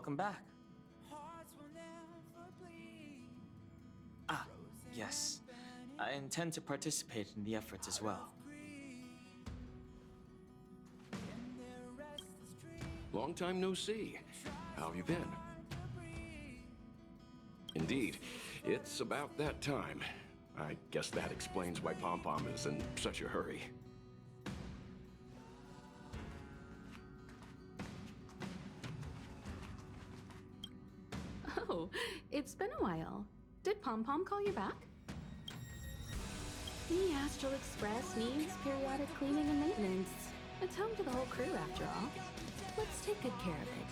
welcome back. Ah, yes. I intend to participate in the efforts as well. Long time no see. How have you been? Indeed, it's about that time. I guess that explains why Pom-Pom is in such a hurry. Oh, it's been a while. Did Pom-Pom call you back? The Astral Express needs periodic cleaning and maintenance. It's home to the whole crew, after all. Let's take good care of it.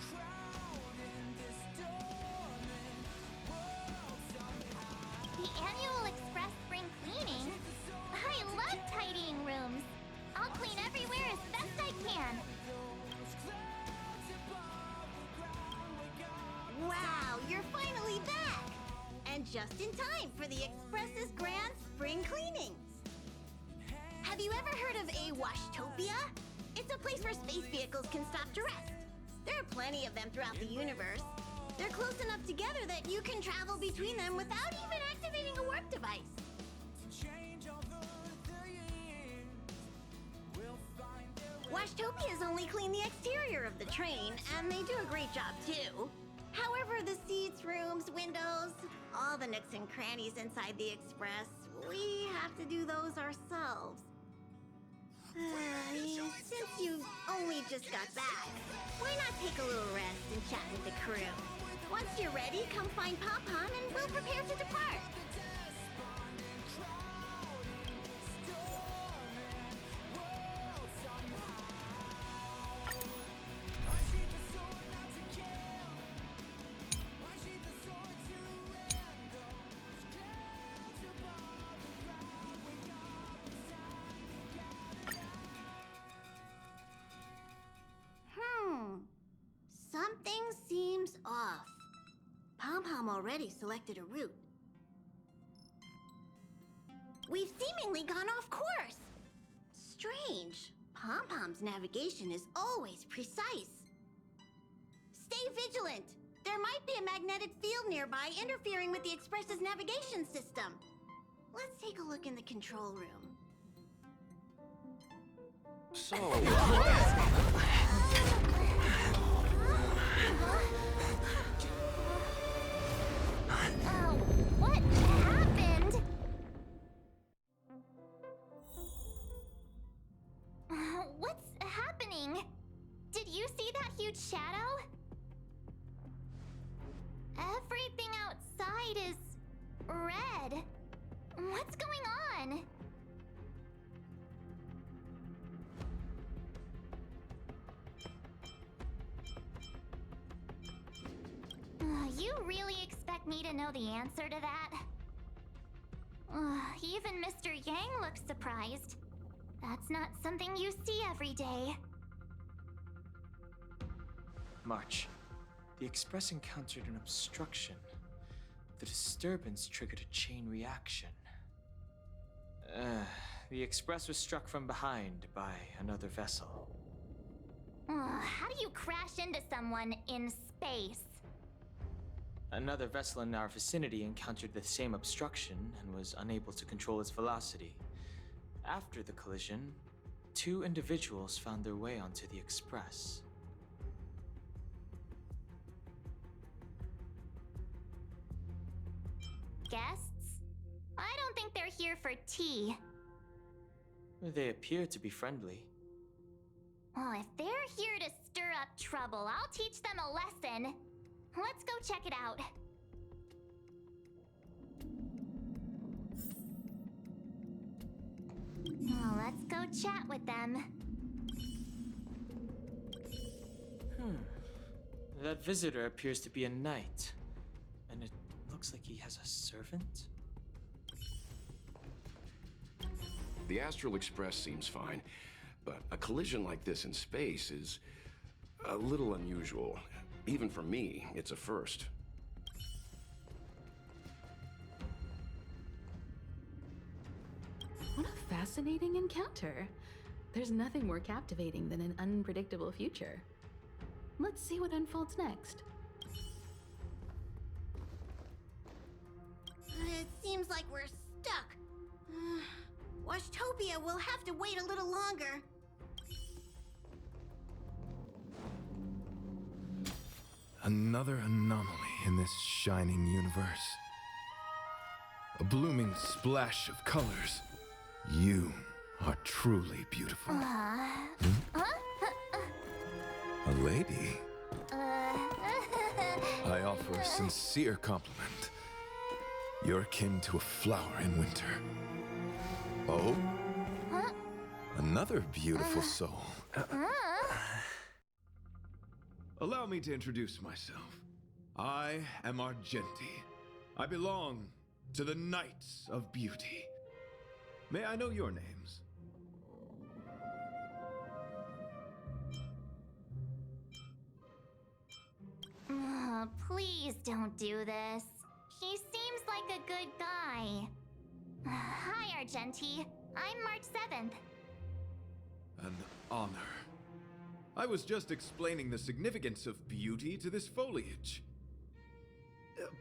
The annual Express spring cleaning? I love tidying rooms. I'll clean everywhere as best I can. Wow, you're finally back! And just in time for the Express's grand spring cleanings. Have you ever heard of a Washtopia? It's a place where space vehicles can stop to rest. There are plenty of them throughout the universe. They're close enough together that you can travel between them without even activating a warp device. Washtopias only clean the exterior of the train, and they do a great job too. However, the seats, rooms, windows, all the nooks and crannies inside the Express, we have to do those ourselves. Since you only just got back, why not take a little rest and chat with the crew? Once you're ready, come find Pom-Pom and we'll prepare to depart. Something seems off. Pom-Pom already selected a route. We've seemingly gone off course. Strange. Pom-Pom's navigation is always precise. Stay vigilant. There might be a magnetic field nearby interfering with the Express's navigation system. Let's take a look in the control room. So... What happened? What's happening? Did you see that huge shadow? Everything outside is red. What's going on? You really expect me to know the answer to that? Even Mr. Yang looks surprised. That's not something you see every day. March. The Express encountered an obstruction. The disturbance triggered a chain reaction. The Express was struck from behind by another vessel. How do you crash into someone in space? Another vessel in our vicinity encountered the same obstruction and was unable to control its velocity. After the collision, 2 individuals found their way onto the Express. Guests? I don't think they're here for tea. They appear to be friendly. Oh, if they're here to stir up trouble, I'll teach them a lesson. Let's go check it out. Let's go chat with them. That visitor appears to be a knight. And it looks like he has a servant? The Astral Express seems fine, but a collision like this in space is a little unusual. Even for me, it's a first. What a fascinating encounter. There's nothing more captivating than an unpredictable future. Let's see what unfolds next. like we're stuck. Washtopia will have to wait a little longer. Another anomaly in this shining universe. A blooming splash of colors. You are truly beautiful. A lady? I offer a sincere compliment. You're akin to a flower in winter. Oh? Another beautiful soul. Allow me to introduce myself. I am Argenti. I belong to the Knights of Beauty. May I know your names? Please don't do this. He seems like a good guy. Hi, Argenti. I'm March 7th. An honor. I was just explaining the significance of beauty to this foliage.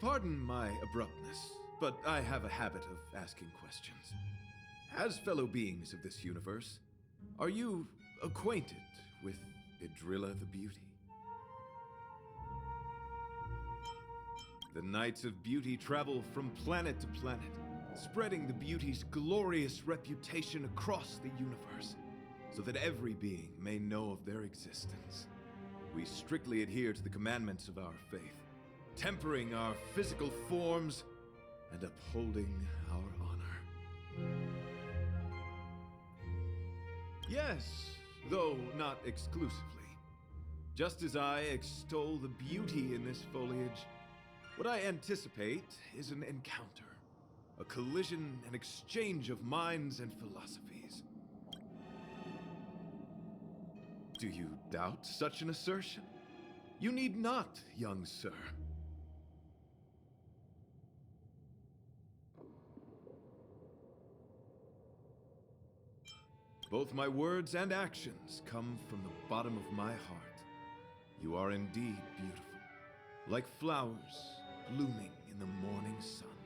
Pardon my abruptness, but I have a habit of asking questions. As fellow beings of this universe, are you acquainted with Idrilla the Beauty? The Knights of Beauty travel from planet to planet, spreading the beauty's glorious reputation across the universe, so that every being may know of their existence. We strictly adhere to the commandments of our faith, tempering our physical forms and upholding our honor. Yes, though not exclusively. Just as I extol the beauty in this foliage, what I anticipate is an encounter, a collision and exchange of minds and philosophies. Do you doubt such an assertion? You need not, young sir. Both my words and actions come from the bottom of my heart. You are indeed beautiful, like flowers blooming in the morning sun.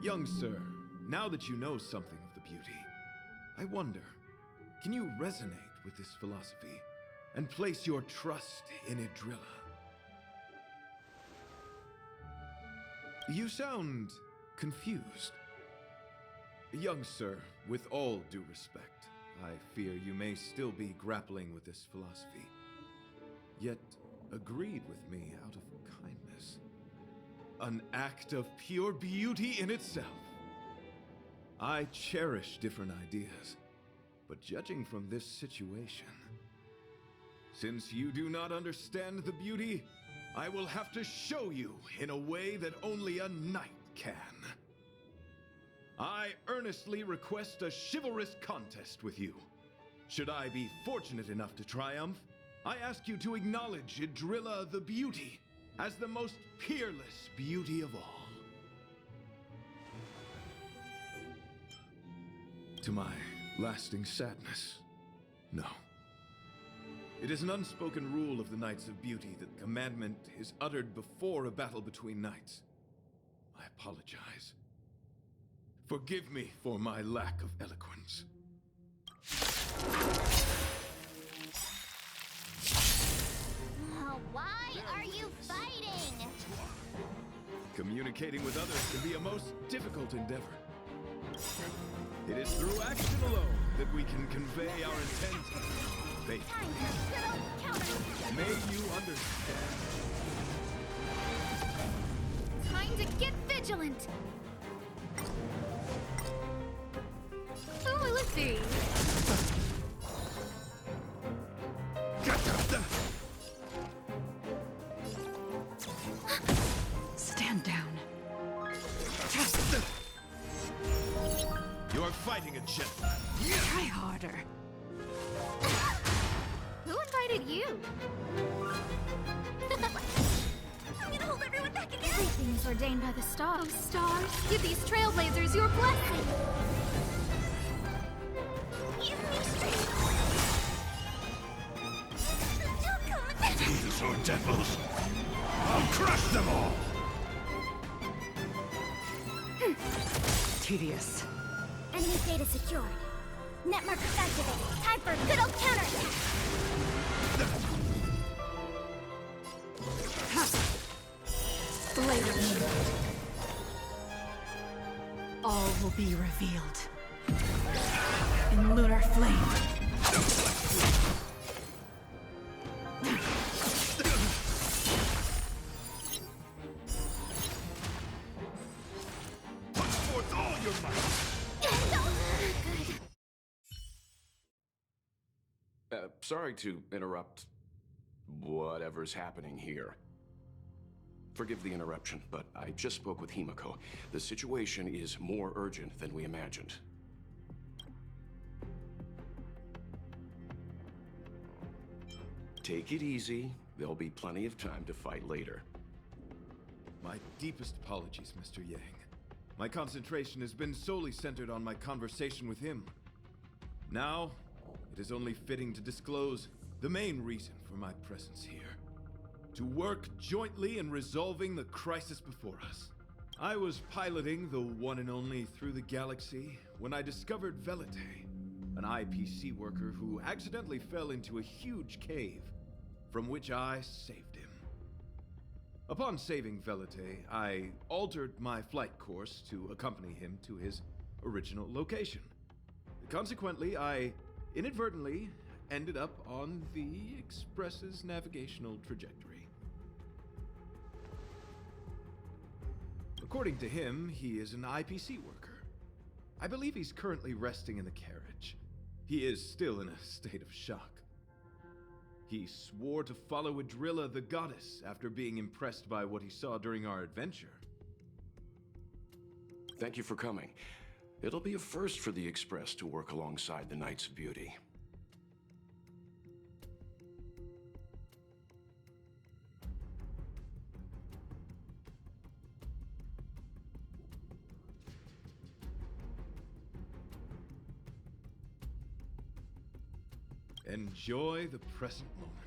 Young sir, now that you know something of the beauty, I wonder, can you resonate with this philosophy and place your trust in Idrilla? You sound confused. Young sir, with all due respect, I fear you may still be grappling with this philosophy, yet agreed with me out of kindness. An act of pure beauty in itself. I cherish different ideas, but judging from this situation, since you do not understand the beauty, I will have to show you in a way that only a knight can. I earnestly request a chivalrous contest with you. Should I be fortunate enough to triumph, I ask you to acknowledge Idrilla the Beauty as the most peerless beauty of all. To my lasting sadness, no. It is an unspoken rule of the Knights of Beauty that the commandment is uttered before a battle between knights. I apologize. Forgive me for my lack of eloquence. Why are you fighting? Communicating with others can be a most difficult endeavor. It is through action alone that we can convey our intent. Faith. May you understand. Time to get vigilant! Oh, let's see. Stand down. You are fighting a gentleman. Try harder. Who invited you? I'm gonna hold everyone back again! Everything is ordained by the stars. Oh, stars, give these trailblazers your blessing! Give me strength! Don't come! These are devils. I'll crush them all. Tedious. Enemy data secured. Net markers activated. Time for a good old counterattack. Blade of Moonlight. All will be revealed. In lunar flame. Forth all your might! Sorry to interrupt whatever's happening here. Forgive the interruption, but I just spoke with Himiko. The situation is more urgent than we imagined. Take it easy. There'll be plenty of time to fight later. My deepest apologies, Mr. Yang. My concentration has been solely centered on my conversation with him. Now, it is only fitting to disclose the main reason for my presence here. To work jointly in resolving the crisis before us. I was piloting the one and only Through the Galaxy when I discovered Velite, an IPC worker who accidentally fell into a huge cave, from which I saved him. Upon saving Velite, I altered my flight course to accompany him to his original location. Consequently, I inadvertently ended up on the Express's navigational trajectory. According to him, he is an IPC worker. I believe he's currently resting in the carriage. He is still in a state of shock. He swore to follow Adrilla the goddess after being impressed by what he saw during our adventure. Thank you for coming. It'll be a first for the Express to work alongside the Knights of Beauty. Enjoy the present moment.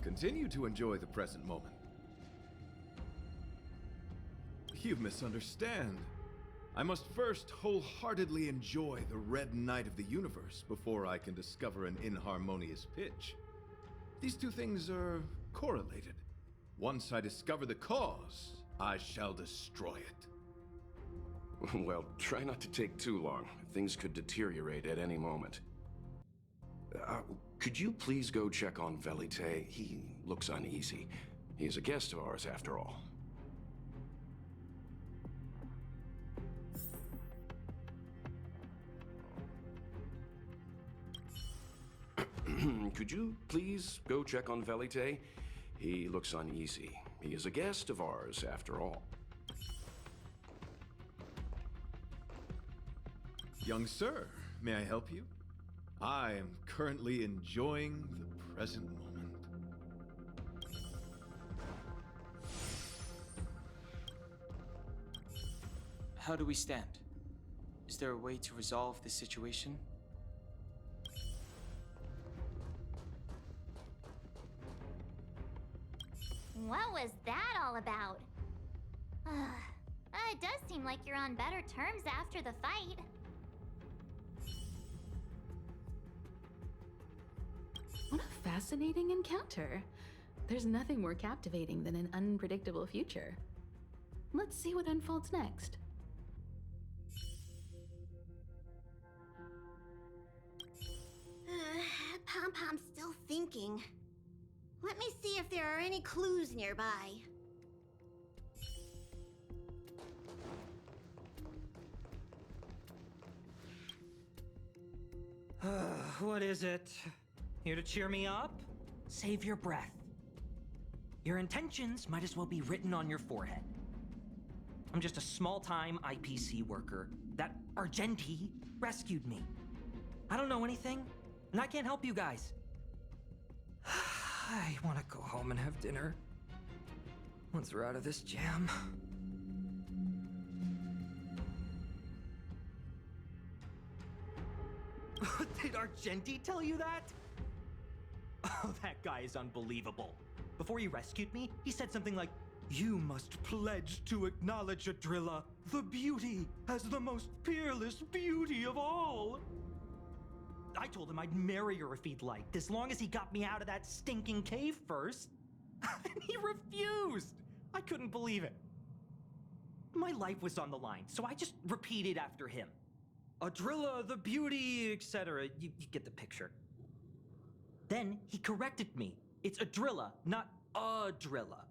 Continue to enjoy the present moment. You misunderstand. I must first wholeheartedly enjoy the red night of the universe before I can discover an inharmonious pitch. These two things are correlated. Once I discover the cause, I shall destroy it. Well, try not to take too long. Things could deteriorate at any moment. Could you please go check on Velite? He looks uneasy. He's a guest of ours, after all. Could you please go check on Velite? He looks uneasy. He is a guest of ours, after all. Young sir, may I help you? I am currently enjoying the present moment. How do we stand? Is there a way to resolve this situation? What was that all about? It does seem like you're on better terms after the fight. What a fascinating encounter. There's nothing more captivating than an unpredictable future. Let's see what unfolds next. Pom-Pom's still thinking. Let me see if there are any clues nearby. What is it? Here to cheer me up? Save your breath. Your intentions might as well be written on your forehead. I'm just a small-time IPC worker. That Argenti rescued me. I don't know anything, and I can't help you guys. I want to go home and have dinner. Once we're out of this jam. Did Argenti tell you that? Oh, that guy is unbelievable. Before he rescued me, he said something like, "You must pledge to acknowledge Adrilla, the beauty, as the most peerless beauty of all." I told him I'd marry her if he'd liked, as long as he got me out of that stinking cave first. And he refused! I couldn't believe it. My life was on the line, so I just repeated after him. Adrilla, the beauty, etc. You get the picture. Then he corrected me. It's Adrilla, not Adrilla.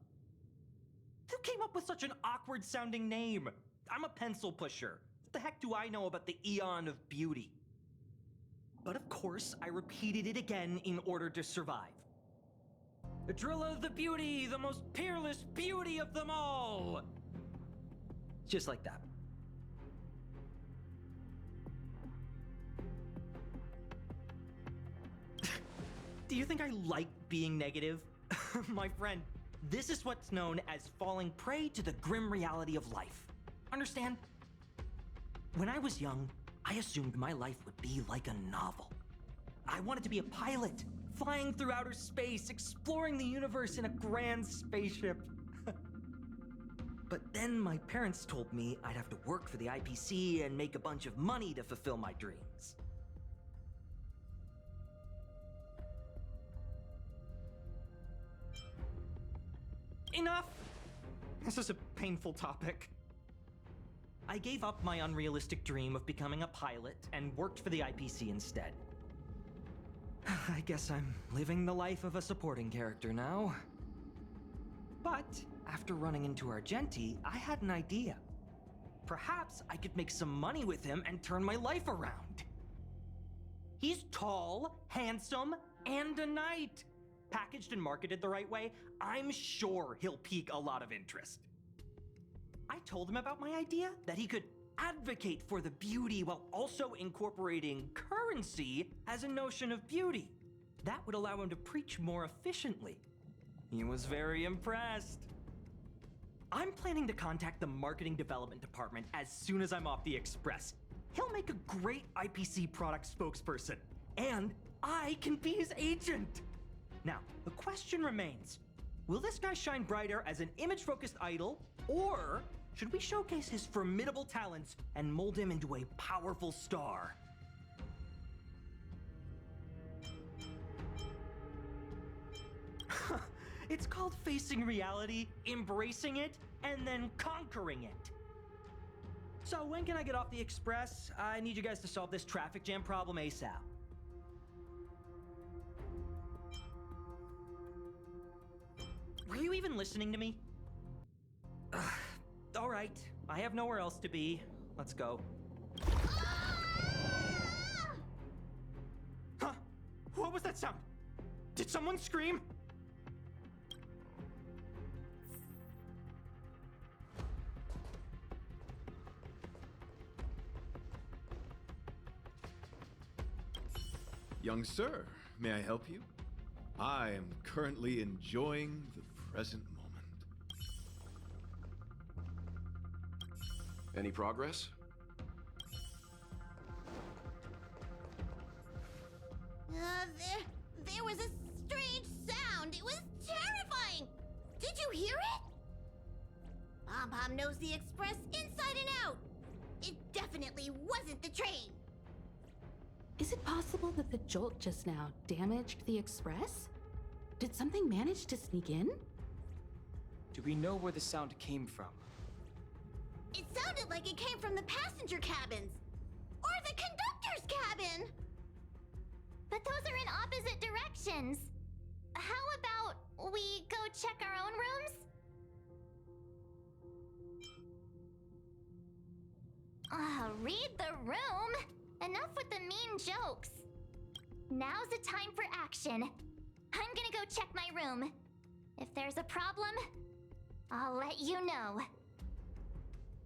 Who came up with such an awkward-sounding name? I'm a pencil pusher. What the heck do I know about the Eon of Beauty? But of course, I repeated it again in order to survive. Adrilla the beauty, the most peerless beauty of them all! Just like that. Do you think I like being negative? My friend, this is what's known as falling prey to the grim reality of life. Understand? When I was young, I assumed my life would be like a novel. I wanted to be a pilot, flying through outer space, exploring the universe in a grand spaceship. But then my parents told me I'd have to work for the IPC and make a bunch of money to fulfill my dreams. Enough! This is a painful topic. I gave up my unrealistic dream of becoming a pilot and worked for the IPC instead. I guess I'm living the life of a supporting character now. But after running into Argenti, I had an idea. Perhaps I could make some money with him and turn my life around. He's tall, handsome, and a knight. Packaged and marketed the right way, I'm sure he'll pique a lot of interest. I told him about my idea, that he could advocate for the beauty while also incorporating currency as a notion of beauty. That would allow him to preach more efficiently. He was very impressed. I'm planning to contact the marketing development department as soon as I'm off the Express. He'll make a great IPC product spokesperson, and I can be his agent. Now, the question remains, will this guy shine brighter as an image-focused idol, or should we showcase his formidable talents and mold him into a powerful star? It's called facing reality, embracing it, and then conquering it. So when can I get off the Express? I need you guys to solve this traffic jam problem ASAP. Were you even listening to me? All right, I have nowhere else to be. Let's go. Huh? What was that sound? Did someone scream? Young sir, may I help you? I am currently enjoying the present moment. Any progress? There was a strange sound. It was terrifying. Did you hear it? Pom-Pom knows the Express inside and out. It definitely wasn't the train. Is it possible that the jolt just now damaged the Express? Did something manage to sneak in? Do we know where the sound came from? It sounded like it came from the passenger cabins. Or the conductor's cabin. But those are in opposite directions. How about we go check our own rooms? Read the room. Enough with the mean jokes. Now's the time for action. I'm gonna go check my room. If there's a problem, I'll let you know.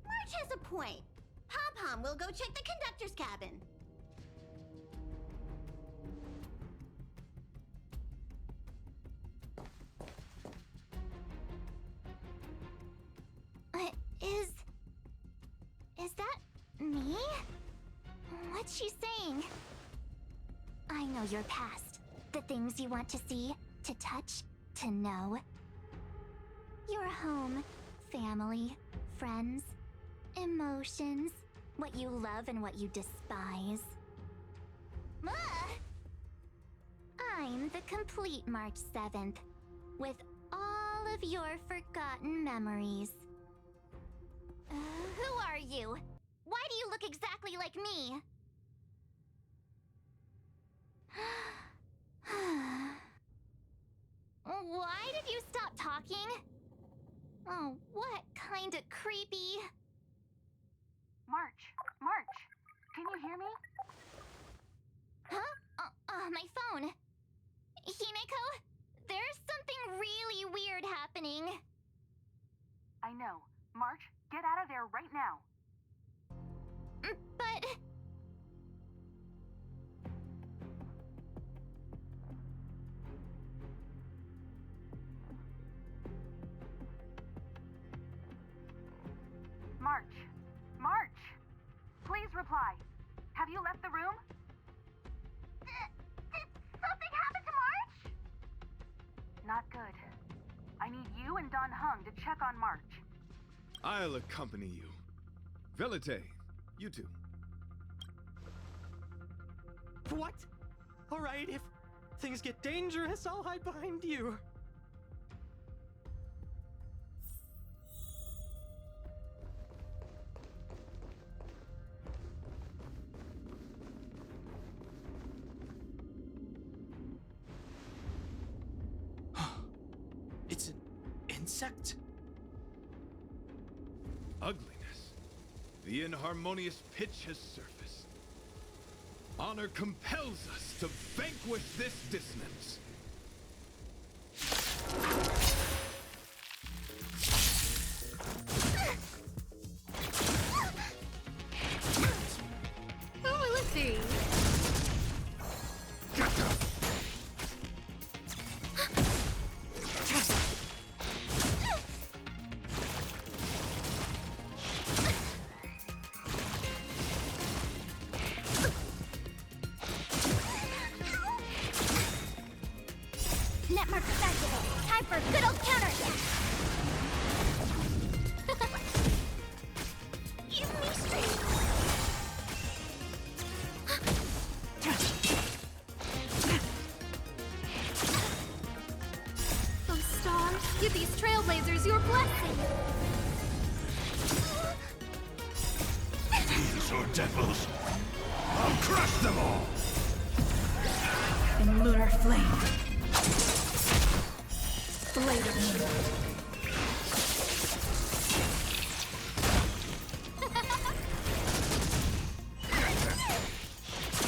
Marge has a point. Pom-Pom will go check the conductor's cabin. Is that me? What's she saying? I know your past. The things you want to see, to touch, to know. Your home, family, friends, emotions, what you love and what you despise. I'm the complete March 7th, with all of your forgotten memories. Who are you? Why do you look exactly like me? Why did you stop talking? Oh, what kind of creepy... March, can you hear me? Huh? My phone. Himeko, there's something really weird happening. I know. March, get out of there right now. But... March! Please reply. Have you left the room? Did something happen to March? Not good. I need you and Don Hung to check on March. I'll accompany you. Velite, you two. What? All right, if things get dangerous, I'll hide behind you. It's an insect? Ugliness. The inharmonious pitch has surfaced. Honor compels us to vanquish this dissonance. Oh, let's see. Netmark activated. Time for a good old counterattack. Give me strength. Those stars, give these trailblazers your blessing. Fiends or devils, I'll crush them all! In lunar flame. Blade of moonlight.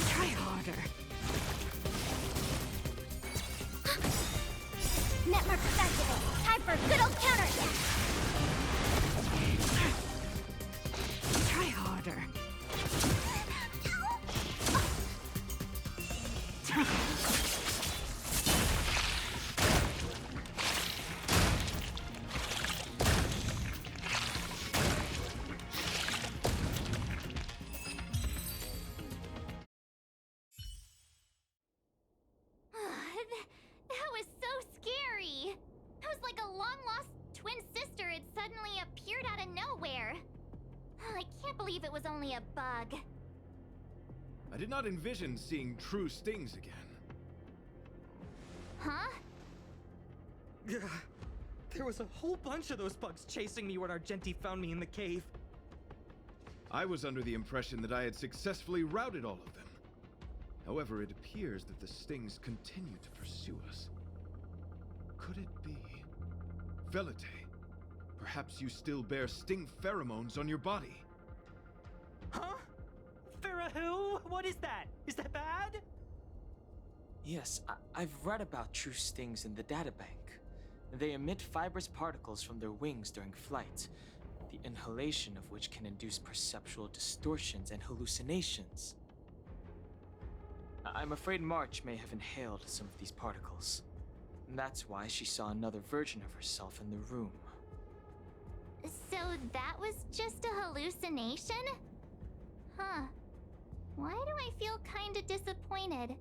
Try harder. Netmark activated. Time for a good old counterattack. Try harder. That was so scary. It was like a long-lost twin sister had suddenly appeared out of nowhere. I can't believe it was only a bug. I did not envision seeing true stings again. Huh? There was a whole bunch of those bugs chasing me when Argenti found me in the cave. I was under the impression that I had successfully routed all of them. However, it appears that the stings continue to pursue us. Could it be? Velite, perhaps you still bear sting pheromones on your body. Huh? Farahoo? What is that? Is that bad? Yes, I've read about true stings in the databank. They emit fibrous particles from their wings during flight, the inhalation of which can induce perceptual distortions and hallucinations. I'm afraid March may have inhaled some of these particles. That's why she saw another version of herself in the room. So that was just a hallucination? Huh. Why do I feel kinda disappointed?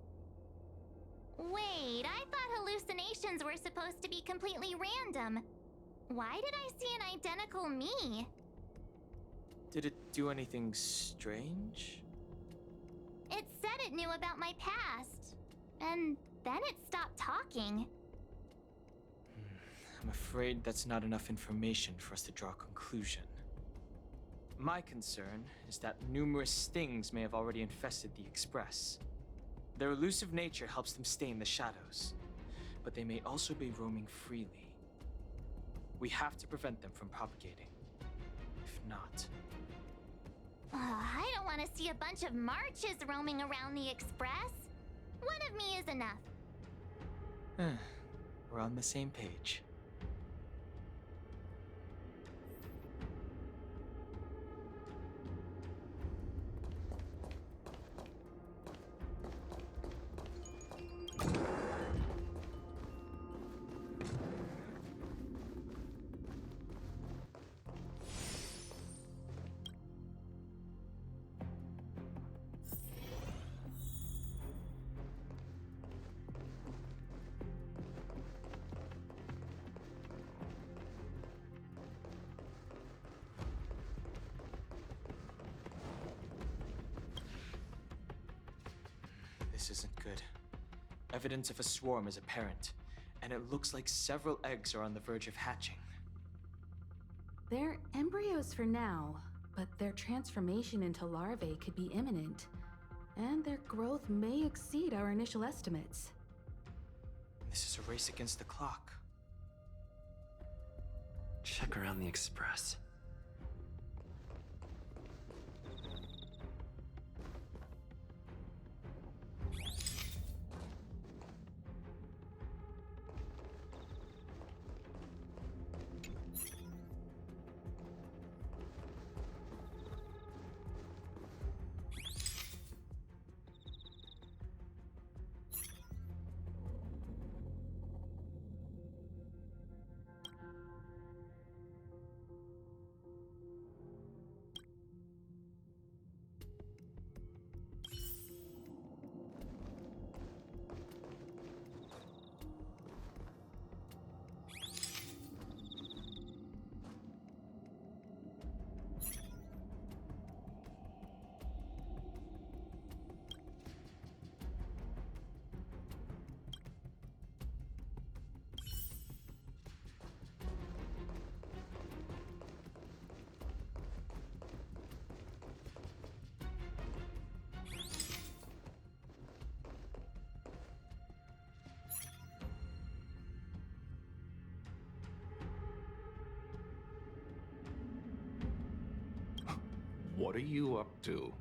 Wait. hallucinations were supposed to be completely random. Why did I see an identical me? Did it do anything strange? It said it knew about my past. And then it stopped talking. I'm afraid that's not enough information for us to draw a conclusion. My concern is that numerous things may have already infested the Express. Their elusive nature helps them stay in the shadows, but they may also be roaming freely. We have to prevent them from propagating. If not... I don't want to see a bunch of marches roaming around the Express. One of me is enough. We're on the same page. This isn't good. Evidence of a swarm is apparent, and it looks like several eggs are on the verge of hatching. They're embryos for now, but their transformation into larvae could be imminent, and their growth may exceed our initial estimates. This is a race against the clock. Check around the Express. What are you up to?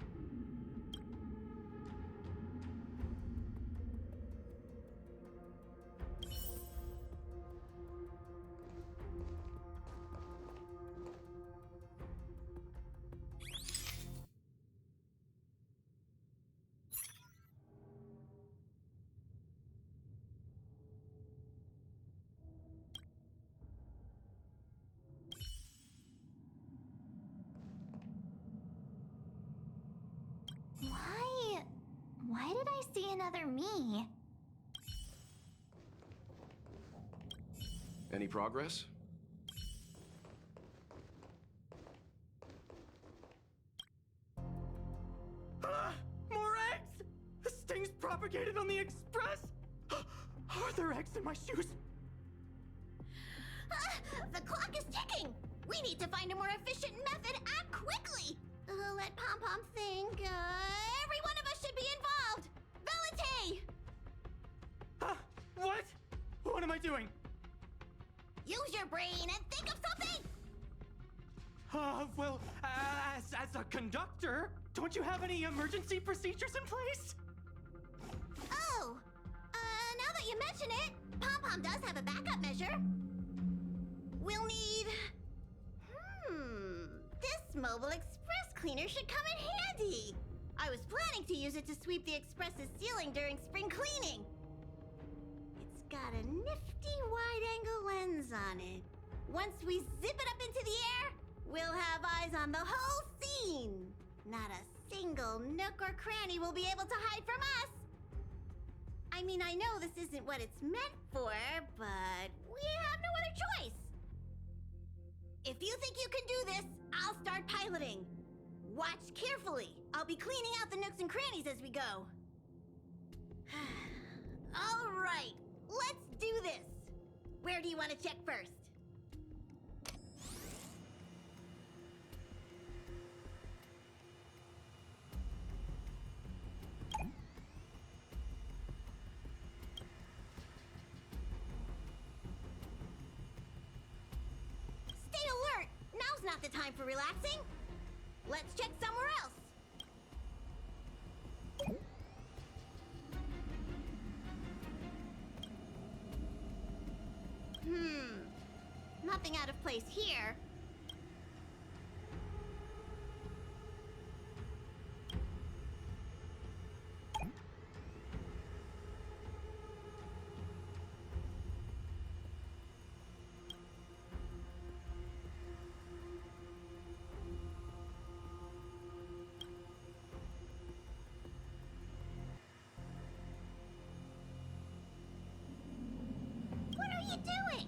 Why did I see another me? Any progress? More eggs! This thing's propagated on the Express! Are there eggs in my shoes? The clock is ticking! We need to find a more efficient method. Act quickly! Let Pom Pom think. Every one of us should be involved! Valete! What? What am I doing? Use your brain and think of something! Well, as a conductor, don't you have any emergency procedures in place? Oh! Now that you mention it, Pom Pom does have a backup measure. We'll need... This mobile express cleaner should come in handy. I was planning to use it to sweep the express's ceiling during spring cleaning. It's got a nifty wide-angle lens on it. Once we zip it up into the air, we'll have eyes on the whole scene. Not a single nook or cranny will be able to hide from us. I mean, I know this isn't what it's meant for, but we have no other choice. If you think you can do this, I'll start piloting. Watch carefully. I'll be cleaning out the nooks and crannies as we go. All right, let's do this. Where do you want to check first? Stay alert! Now's not the time for relaxing. Let's check somewhere else. Nothing out of place here. What are you doing?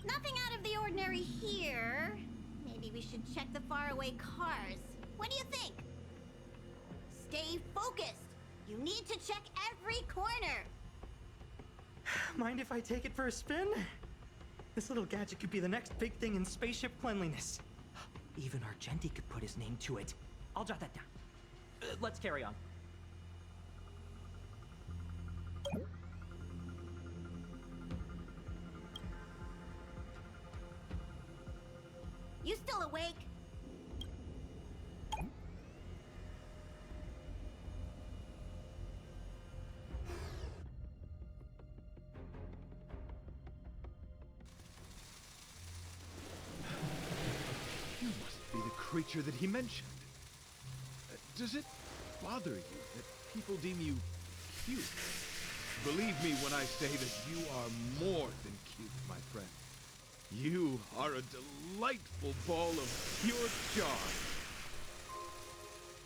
Nothing out of the ordinary here. Maybe we should check the faraway cars. What do you think? Stay focused. You need to check every corner. Mind if I take it for a spin? This little gadget could be the next big thing in spaceship cleanliness. Even Argenti could put his name to it. I'll jot that down. Let's carry on. You still awake? You must be the creature that he mentioned. Does it bother you that people deem you cute? Believe me when I say that you are more than cute, my friend. You are a delightful ball of pure charm.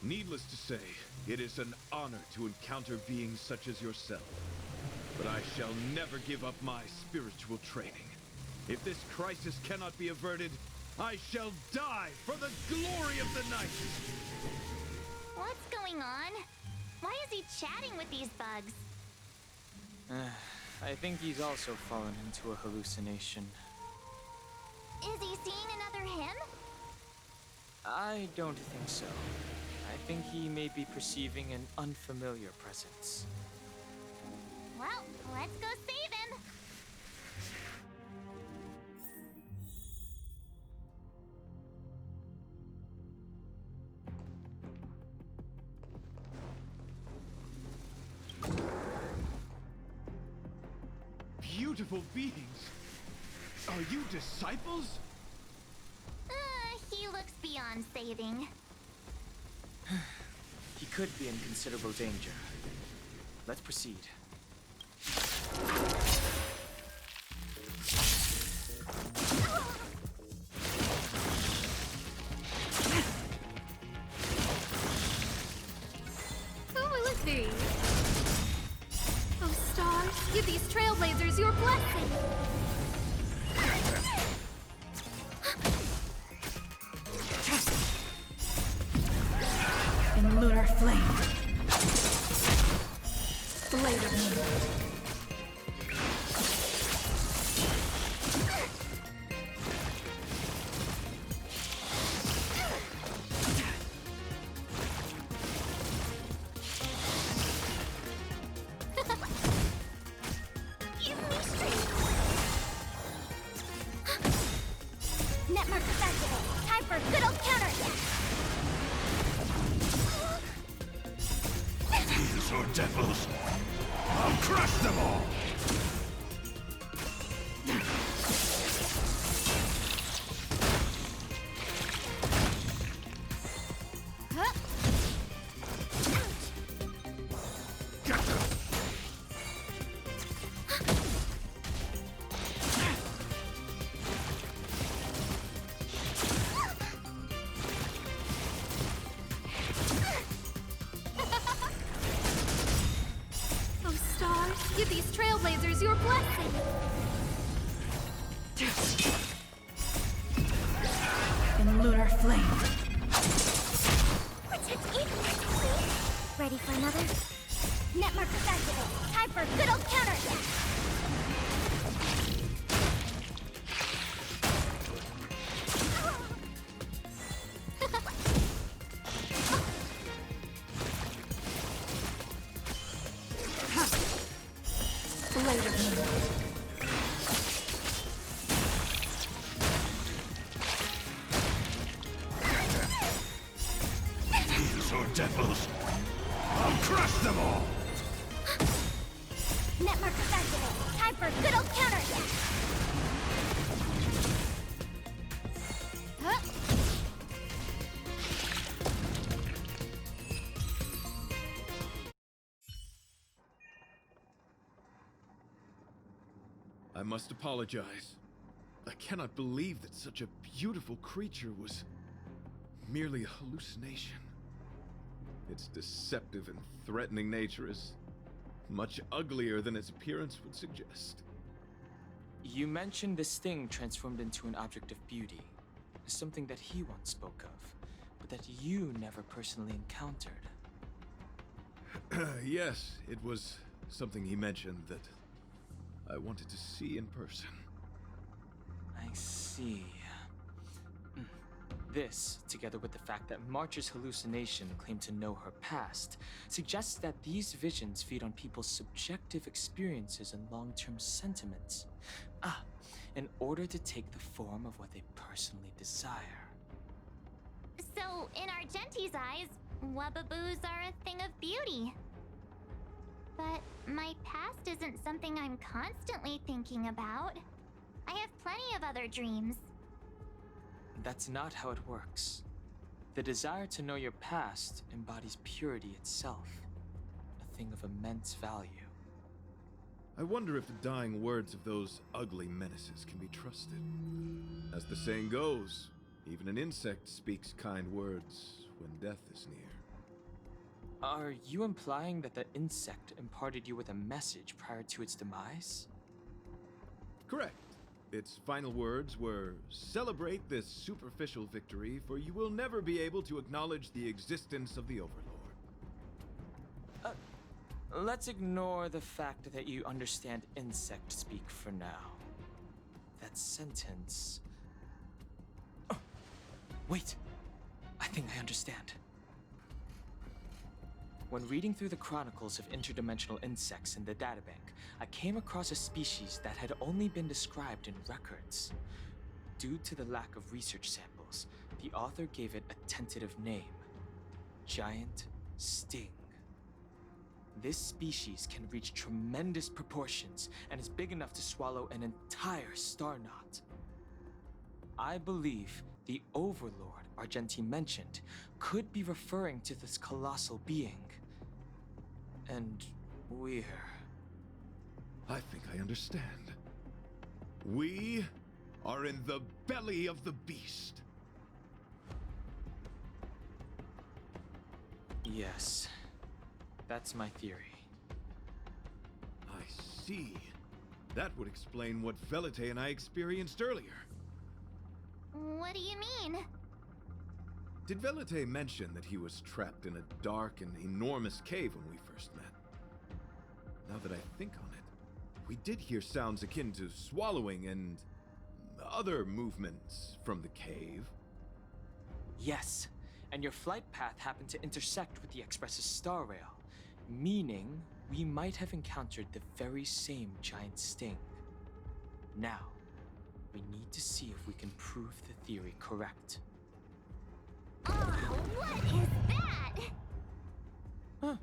Needless to say, it is an honor to encounter beings such as yourself. But I shall never give up my spiritual training. If this crisis cannot be averted, I shall die for the glory of the night! What's going on? Why is he chatting with these bugs? I think he's also fallen into a hallucination. Is he seeing another him? I don't think so. I think he may be perceiving an unfamiliar presence. Well, let's go save him. Beautiful beings! Are you disciples? He looks beyond saving. He could be in considerable danger. Let's proceed. Oh, look there. Oh, stars, give these trailblazers your blessing. In lunar flame. Blade of moon. Give me strength. Netmark activated. Time for a good old counterattack. These are devils. I'll crush them all. Get them. Oh, stars, these trailblazers your blessing. In lunar flame. Ready for another? Net markers activate. Time for a good old counterattack. These are devils. I'll crush them all! Net markers activate. Time for a good old counterattack. Huh? I must apologize. I cannot believe that such a beautiful creature was merely a hallucination. Its deceptive and threatening nature is much uglier than its appearance would suggest. You mentioned this thing transformed into an object of beauty, something that he once spoke of, but that you never personally encountered. Yes, it was something he mentioned that I wanted to see in person. I see. This, together with the fact that March's hallucination claimed to know her past, suggests that these visions feed on people's subjective experiences and long-term sentiments. In order to take the form of what they personally desire. So, in Argenti's eyes, Wubbaboos are a thing of beauty. But my past isn't something I'm constantly thinking about. I have plenty of other dreams. That's not how it works. The desire to know your past embodies purity itself, a thing of immense value. I wonder if the dying words of those ugly menaces can be trusted. As the saying goes, even an insect speaks kind words when death is near. Are you implying that the insect imparted you with a message prior to its demise? Correct. Its final words were, "Celebrate this superficial victory, for you will never be able to acknowledge the existence of the Overlord." Let's ignore the fact that you understand insect speak for now. That sentence... Oh, wait! I think I understand. When reading through the chronicles of interdimensional insects in the databank, I came across a species that had only been described in records. Due to the lack of research samples, the author gave it a tentative name: Giant Sting. This species can reach tremendous proportions and is big enough to swallow an entire star knot. I believe the Overlord Argenti mentioned could be referring to this colossal being. And we're... I think I understand. We are in the belly of the beast. Yes, that's my theory. I see. That would explain what Velite and I experienced earlier. What do you mean? Did Velite mention that he was trapped in a dark and enormous cave when we first met? Now that I think on it, we did hear sounds akin to swallowing and other movements from the cave. Yes, and your flight path happened to intersect with the Express's star rail, meaning we might have encountered the very same giant sting. Now, we need to see if we can prove the theory correct. Oh, what is that? Huh.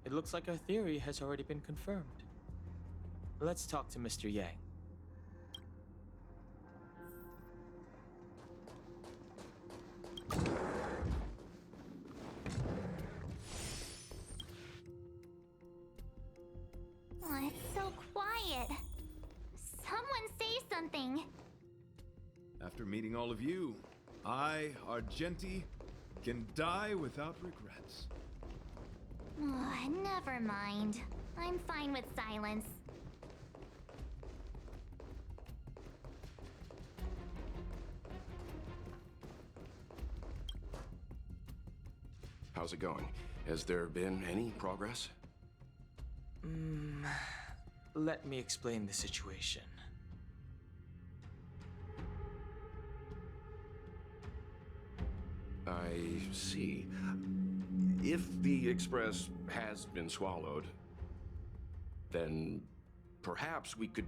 It looks like our theory has already been confirmed. Let's talk to Mr. Yang. Oh, it's so quiet. Someone say something. After meeting all of you, I, Argenti, can die without regrets. Oh, never mind. I'm fine with silence. How's it going? Has there been any progress? Let me explain the situation. I see. If the Express has been swallowed, then perhaps we could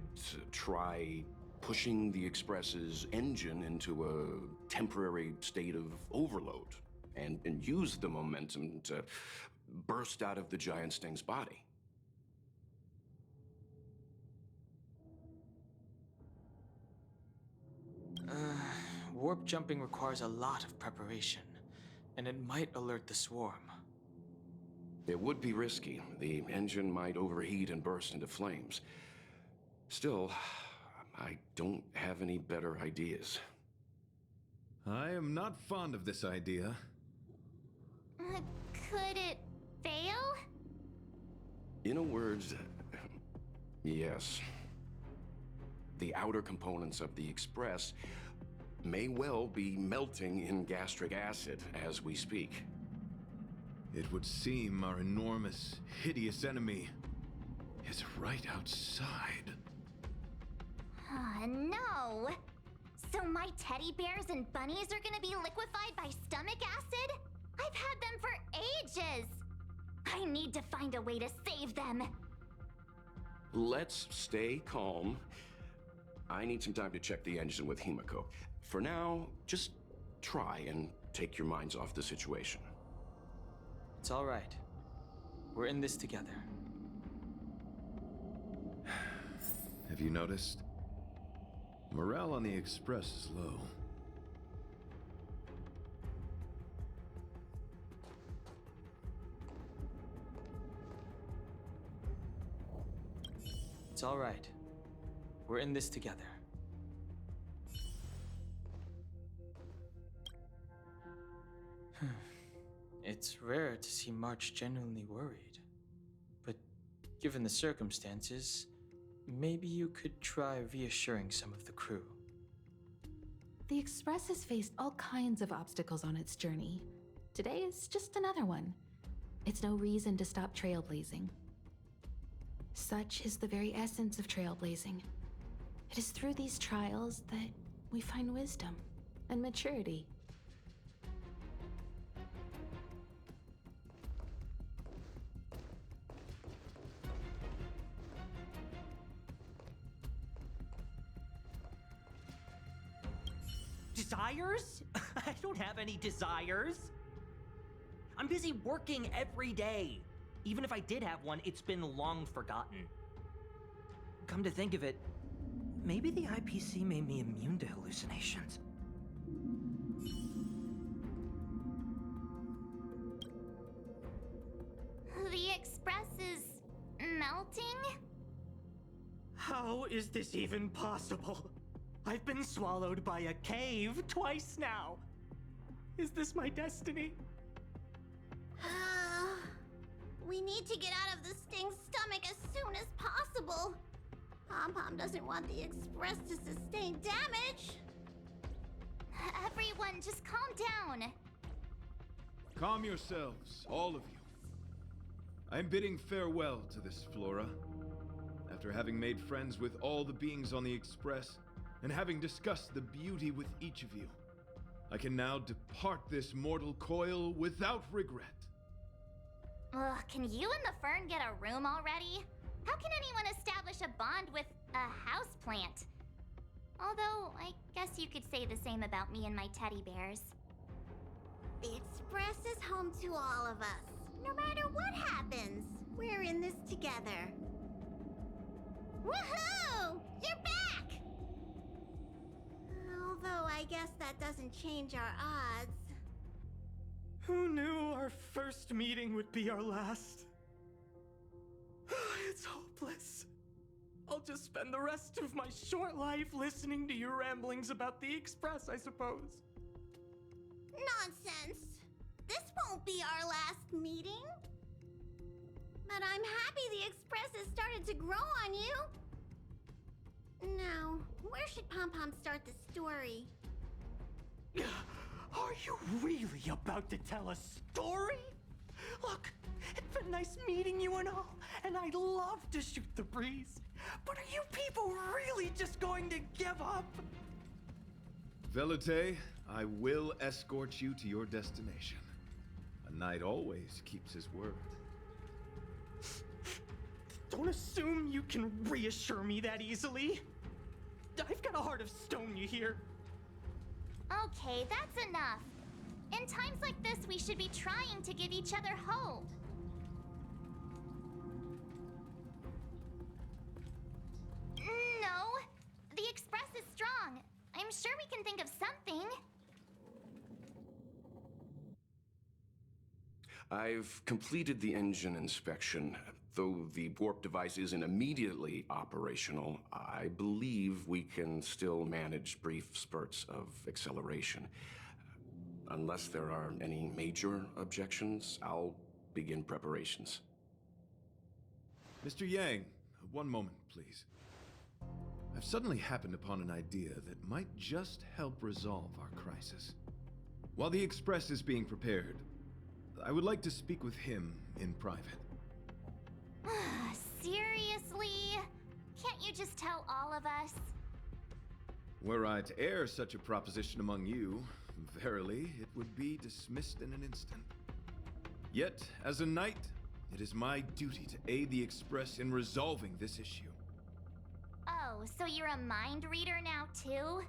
try pushing the Express's engine into a temporary state of overload and use the momentum to burst out of the giant Sting's body. Warp jumping requires a lot of preparation, and it might alert the swarm. It would be risky. The engine might overheat and burst into flames. Still, I don't have any better ideas. I am not fond of this idea. Could it fail? In a word, yes. The outer components of the Express may well be melting in gastric acid as we speak. It would seem our enormous, hideous enemy is right outside. No! So my teddy bears and bunnies are gonna be liquefied by stomach acid? I've had them for ages! I need to find a way to save them! Let's stay calm. I need some time to check the engine with Himiko. For now, just try and take your minds off the situation. It's all right. We're in this together. Have you noticed? Morale on the Express is low. It's all right. We're in this together. It's rare to see March genuinely worried. But given the circumstances, maybe you could try reassuring some of the crew. The Express has faced all kinds of obstacles on its journey. Today is just another one. It's no reason to stop trailblazing. Such is the very essence of trailblazing. It is through these trials that we find wisdom and maturity. Desires? I don't have any desires. I'm busy working every day. Even if I did have one, it's been long forgotten. Come to think of it, maybe the IPC made me immune to hallucinations. The Express is melting? How is this even possible? I've been swallowed by a cave twice now. Is this my destiny? We need to get out of the Sting's stomach as soon as possible. Pom-Pom doesn't want the Express to sustain damage. Everyone, just calm down. Calm yourselves, all of you. I'm bidding farewell to this Flora. After having made friends with all the beings on the Express, and having discussed the beauty with each of you, I can now depart this mortal coil without regret. Ugh, can you and the Fern get a room already? How can anyone establish a bond with a houseplant? Although, I guess you could say the same about me and my teddy bears. The Express is home to all of us. No matter what happens, we're in this together. Woohoo! You're back! Although I guess that doesn't change our odds. Who knew our first meeting would be our last? It's hopeless. I'll just spend the rest of my short life listening to your ramblings about the Express, I suppose. Nonsense! This won't be our last meeting. But I'm happy the Express has started to grow on you. Now, where should Pom-Pom start the story? Are you really about to tell a story? Look, it's been nice meeting you and all, and I'd love to shoot the breeze. But are you people really just going to give up? Velite, I will escort you to your destination. A knight always keeps his word. Don't assume you can reassure me that easily. I've got a heart of stone, you hear? Okay, that's enough. In times like this, we should be trying to give each other hope. No, the Express is strong. I'm sure we can think of something. I've completed the engine inspection. Though the warp device isn't immediately operational, I believe we can still manage brief spurts of acceleration. Unless there are any major objections, I'll begin preparations. Mr. Yang, one moment, please. I've suddenly happened upon an idea that might just help resolve our crisis. While the Express is being prepared, I would like to speak with him in private. Seriously? Can't you just tell all of us? Were I to air such a proposition among you, verily, it would be dismissed in an instant. Yet, as a knight, it is my duty to aid the Express in resolving this issue. Oh, so you're a mind reader now, too?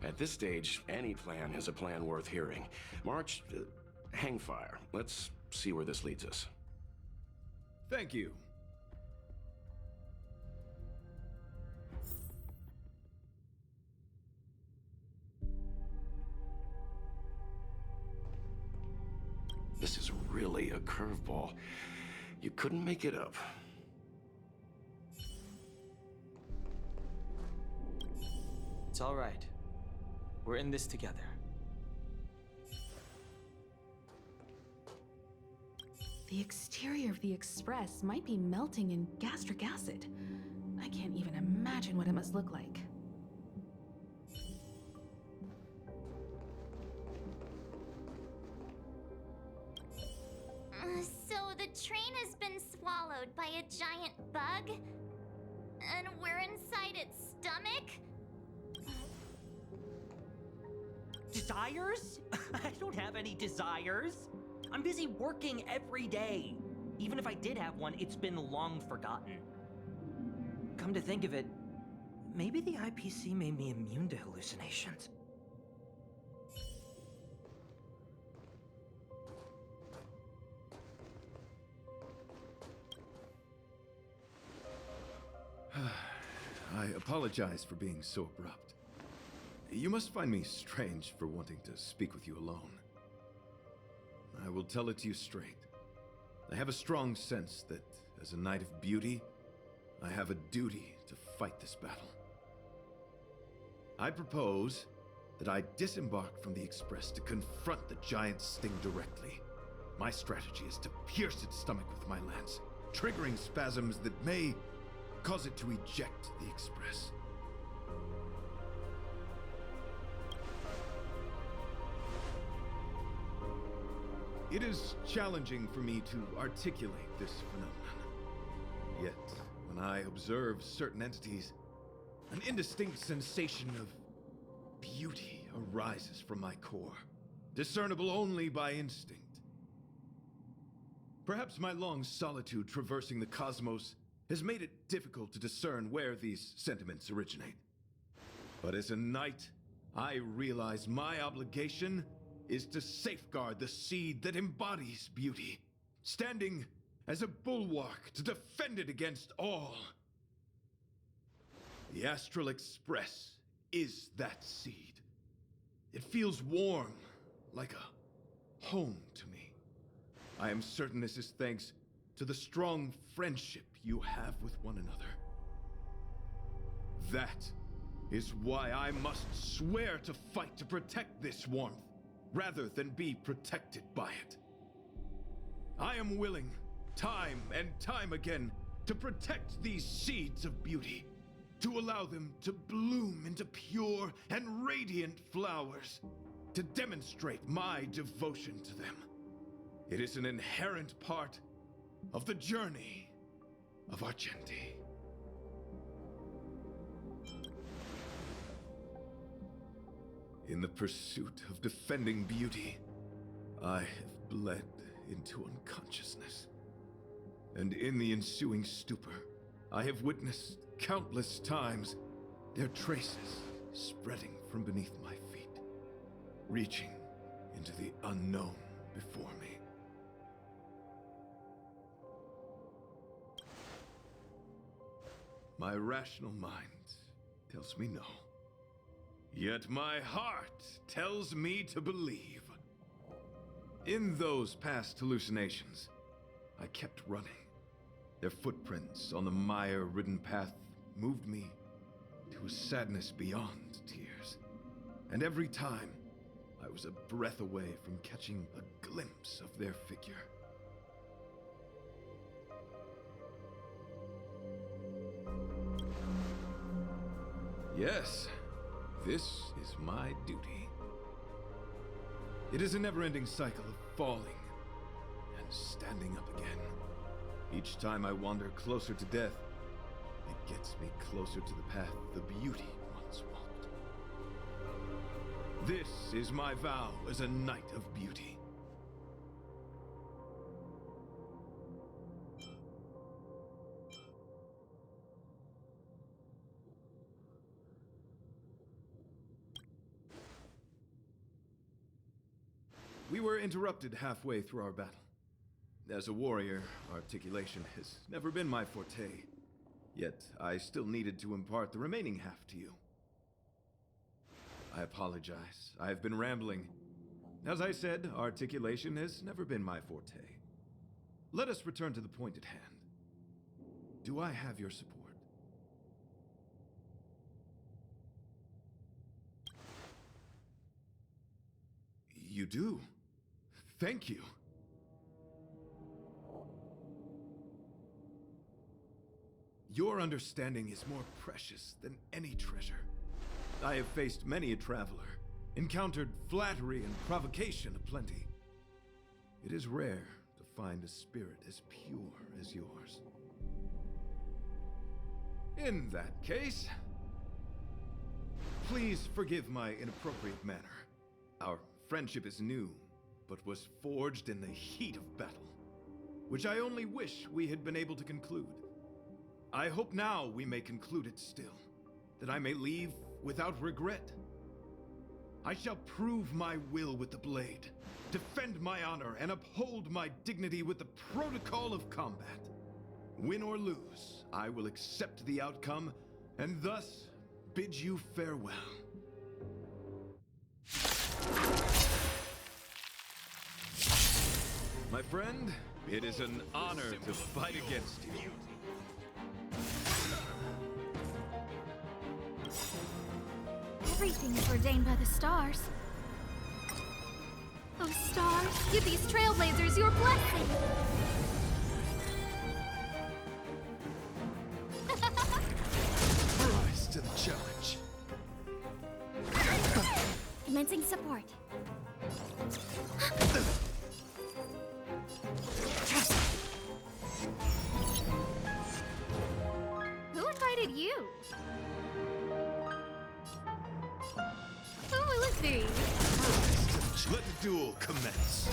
At this stage, any plan is a plan worth hearing. March, hang fire. Let's see where this leads us. Thank you. This is really a curveball. You couldn't make it up. It's all right. We're in this together. The exterior of the Express might be melting in gastric acid. I can't even imagine what it must look like. So the train has been swallowed by a giant bug? And we're inside its stomach? Desires? I don't have any desires. I'm busy working every day. Even if I did have one, it's been long forgotten. Come to think of it, maybe the IPC made me immune to hallucinations. I apologize for being so abrupt. You must find me strange for wanting to speak with you alone. I will tell it to you straight. I have a strong sense that, as a knight of beauty, I have a duty to fight this battle. I propose that I disembark from the Express to confront the giant sting directly. My strategy is to pierce its stomach with my lance, triggering spasms that may cause it to eject the Express. It is challenging for me to articulate this phenomenon. Yet, when I observe certain entities, an indistinct sensation of beauty arises from my core, discernible only by instinct. Perhaps my long solitude traversing the cosmos has made it difficult to discern where these sentiments originate. But as a knight, I realize my obligation is to safeguard the seed that embodies beauty, standing as a bulwark to defend it against all. The Astral Express is that seed. It feels warm, like a home to me. I am certain this is thanks to the strong friendship you have with one another. That is why I must swear to fight to protect this warmth, rather than be protected by it. I am willing, time and time again, to protect these seeds of beauty, to allow them to bloom into pure and radiant flowers, to demonstrate my devotion to them. It is an inherent part of the journey of Argenti. In the pursuit of defending beauty, I have bled into unconsciousness. And in the ensuing stupor, I have witnessed countless times their traces spreading from beneath my feet, reaching into the unknown before me. My rational mind tells me no. Yet my heart tells me to believe. In those past hallucinations, I kept running. Their footprints on the mire-ridden path moved me to a sadness beyond tears. And every time, I was a breath away from catching a glimpse of their figure. Yes, this is my duty. It is a never-ending cycle of falling and standing up again. Each time I wander closer to death, it gets me closer to the path the beauty once walked. This is my vow as a knight of beauty. We were interrupted halfway through our battle. As a warrior, articulation has never been my forte. Yet, I still needed to impart the remaining half to you. I apologize. I have been rambling. As I said, articulation has never been my forte. Let us return to the point at hand. Do I have your support? You do. Thank you. Your understanding is more precious than any treasure. I have faced many a traveler, encountered flattery and provocation aplenty. It is rare to find a spirit as pure as yours. In that case, please forgive my inappropriate manner. Our friendship is new, but was forged in the heat of battle, which I only wish we had been able to conclude. I hope now we may conclude it still, that I may leave without regret. I shall prove my will with the blade, defend my honor, and uphold my dignity with the protocol of combat. Win or lose, I will accept the outcome, and thus bid you farewell. My friend, it is an honor to fight against you. Everything is ordained by the stars. Oh, stars, give these trailblazers your blessing! Rise to the challenge. Commencing support. Who invited you? Oh, let's see. Let the duel commence.